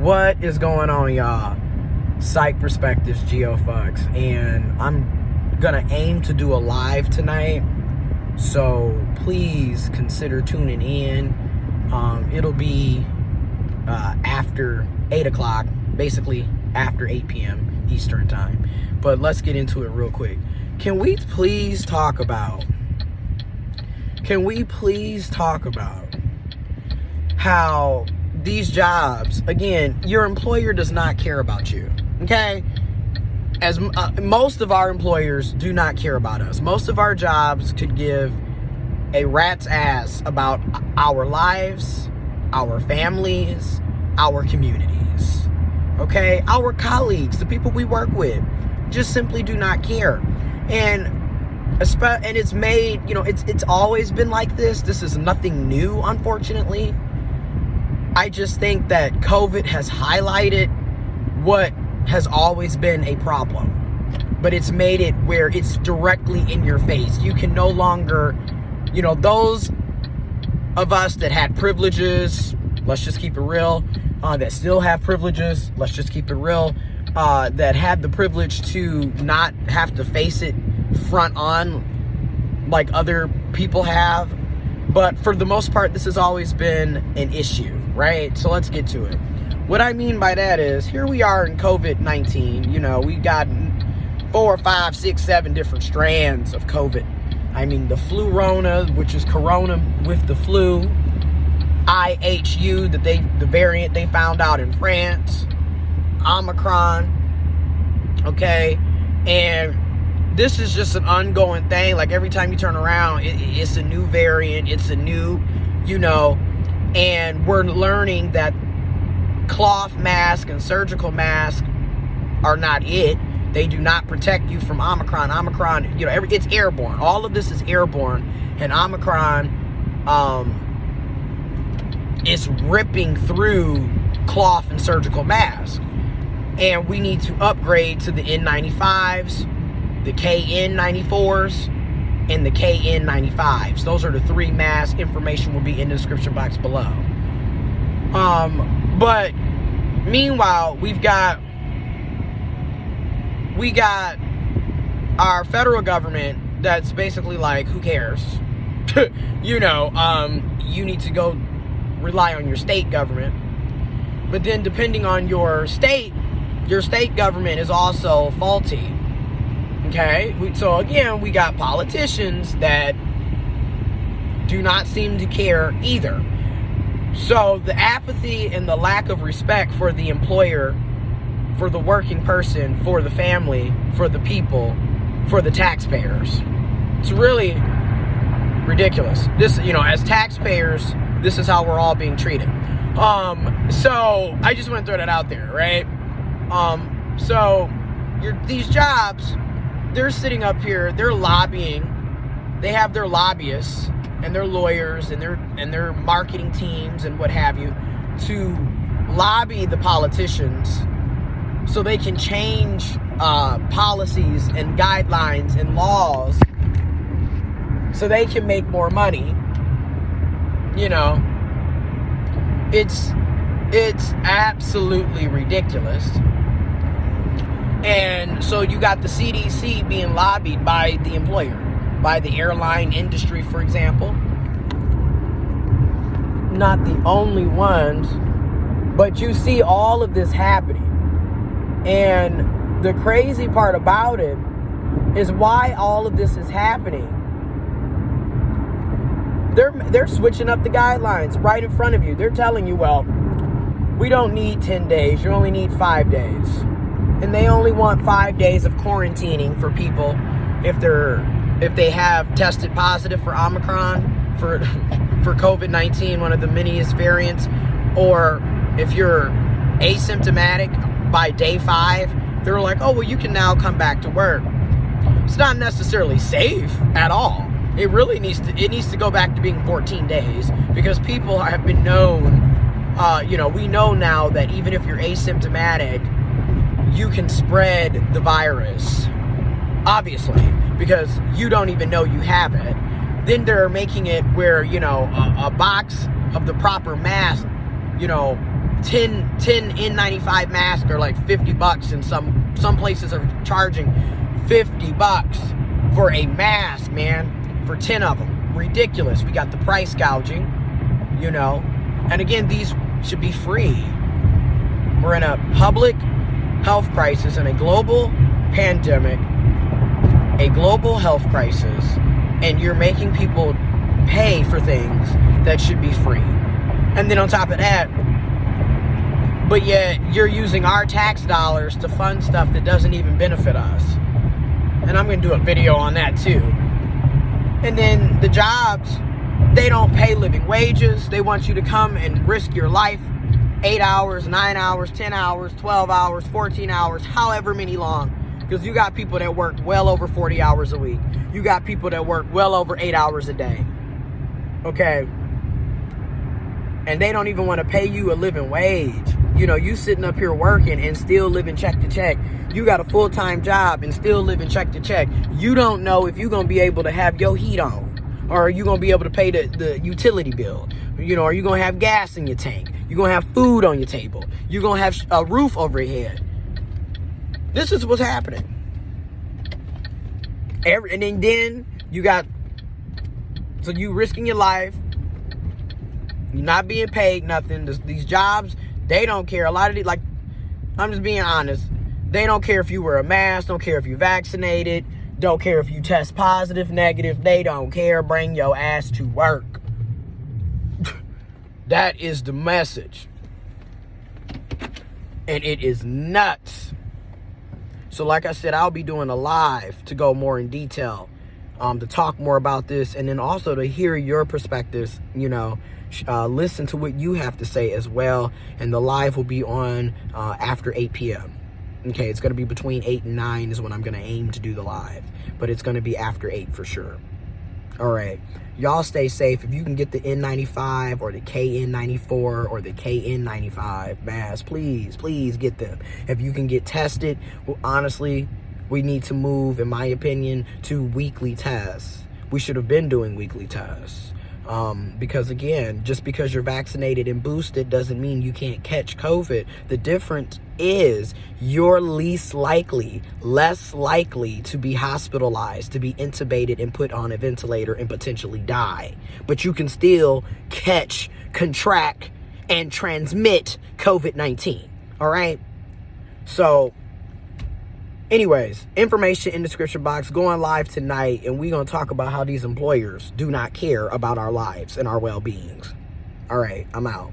What is going on, y'all? Psych Perspectives, GeoFucks, and I'm gonna aim to do a live tonight, so please consider tuning in. It'll be after 8 o'clock, basically after 8 p.m. Eastern time. But let's get into it real quick. Can we please talk about how these jobs, again, your employer does not care about you, okay? As most of our employers do not care about us. Most of our jobs could give a rat's ass about our lives, our families, our communities, okay? Our colleagues, the people we work with, just simply do not care. And it's made, it's always been like this. This is nothing new, unfortunately. I just think that COVID has highlighted what has always been a problem, but it's made it where it's directly in your face. You can no longer, those of us that had privileges, let's just keep it real, that still have privileges, let's just keep it real, that had the privilege to not have to face it front on like other people have. But for the most part, this has always been an issue, right? So let's get to it. What I mean by that is, here we are in COVID-19. We got 4, 5, 6, 7 different strands of COVID. I mean, the flu-rona, which is corona with the flu, IHU, the variant they found out in France, Omicron, okay? And this is just an ongoing thing. Like, every time you turn around, it's a new variant, it's a new, and we're learning that cloth mask and surgical mask are not it. They do not protect you from Omicron. Omicron, it's airborne. All of this is airborne, and Omicron is ripping through cloth and surgical masks. And we need to upgrade to the N95s, the KN94s, and the KN95s. Those are the 3 masks. Information will be in the description box below. But meanwhile, we got our federal government that's basically like, who cares? You need to go rely on your state government. But then, depending on your state government is also faulty. Okay, so again, we got politicians that do not seem to care either. So the apathy and the lack of respect for the employer, for the working person, for the family, for the people, for the taxpayers, it's really ridiculous. This, as taxpayers, this is how we're all being treated. So I just want to throw that out there, right? These jobs, they're sitting up here, they're lobbying, they have their lobbyists and their lawyers and their marketing teams and what have you to lobby the politicians so they can change policies and guidelines and laws so they can make more money. It's absolutely ridiculous. And so you got the CDC being lobbied by the employer, by the airline industry, for example. Not the only ones, but you see all of this happening. And the crazy part about it is why all of this is happening. They're switching up the guidelines right in front of you. They're telling you, well, we don't need 10 days. You only need 5 days. And they only want 5 days of quarantining for people if they have tested positive for Omicron, for COVID-19, one of the manyest variants, or if you're asymptomatic by day 5, they're like, oh, well, you can now come back to work. It's not necessarily safe at all. It really needs to go back to being 14 days, because people have been known, we know now that even if you're asymptomatic, you can spread the virus, obviously, because you don't even know you have it. Then they're making it where, a box of the proper mask, 10 N95 masks are like $50, and some places are charging $50 for a mask, man, for 10 of them. Ridiculous. We got the price gouging, you know. And again, these should be free. We're in a public health crisis and a global pandemic, a global health crisis, and you're making people pay for things that should be free. And then on top of that, but yet you're using our tax dollars to fund stuff that doesn't even benefit us. And I'm going to do a video on that too. And then the jobs, they don't pay living wages. They want you to come and risk your life 8 hours, 9 hours, 10 hours, 12 hours, 14 hours, however many long. Because you got people that work well over 40 hours a week. You got people that work well over 8 hours a day. Okay? And they don't even want to pay you a living wage. You know, you sitting up here working and still living check to check. You got a full-time job and still living check to check. You don't know if you're going to be able to have your heat on. Or are you going to be able to pay the utility bill? You know, are you going to have gas in your tank? You're going to have food on your table. You're going to have a roof over your head. This is what's happening. And then you got, so you risking your life. You're not being paid nothing. These jobs, they don't care. A lot of these, like, I'm just being honest. They don't care if you wear a mask. Don't care if you're vaccinated. Don't care if you test positive, negative. They don't care. Bring your ass to work. That is the message. And it is nuts. So like I said, I'll be doing a live to go more in detail, to talk more about this, and then also to hear your perspectives, you know, listen to what you have to say as well. And the live will be on after 8 p.m. Okay, it's going to be between 8 and 9 is when I'm going to aim to do the live. But it's going to be after 8 for sure. All right. Y'all stay safe. If you can get the N95 or the KN94 or the KN95 mask, please get them. If you can get tested, well, honestly, we need to move, in my opinion, to weekly tests. We should have been doing weekly tests. Because again, just because you're vaccinated and boosted doesn't mean you can't catch COVID. The difference is you're less likely to be hospitalized, to be intubated and put on a ventilator and potentially die. But you can still catch, contract, and transmit COVID-19. All right? So, anyways, information in the description box. Going live tonight, and we're going to talk about how these employers do not care about our lives and our well-beings. All right, I'm out.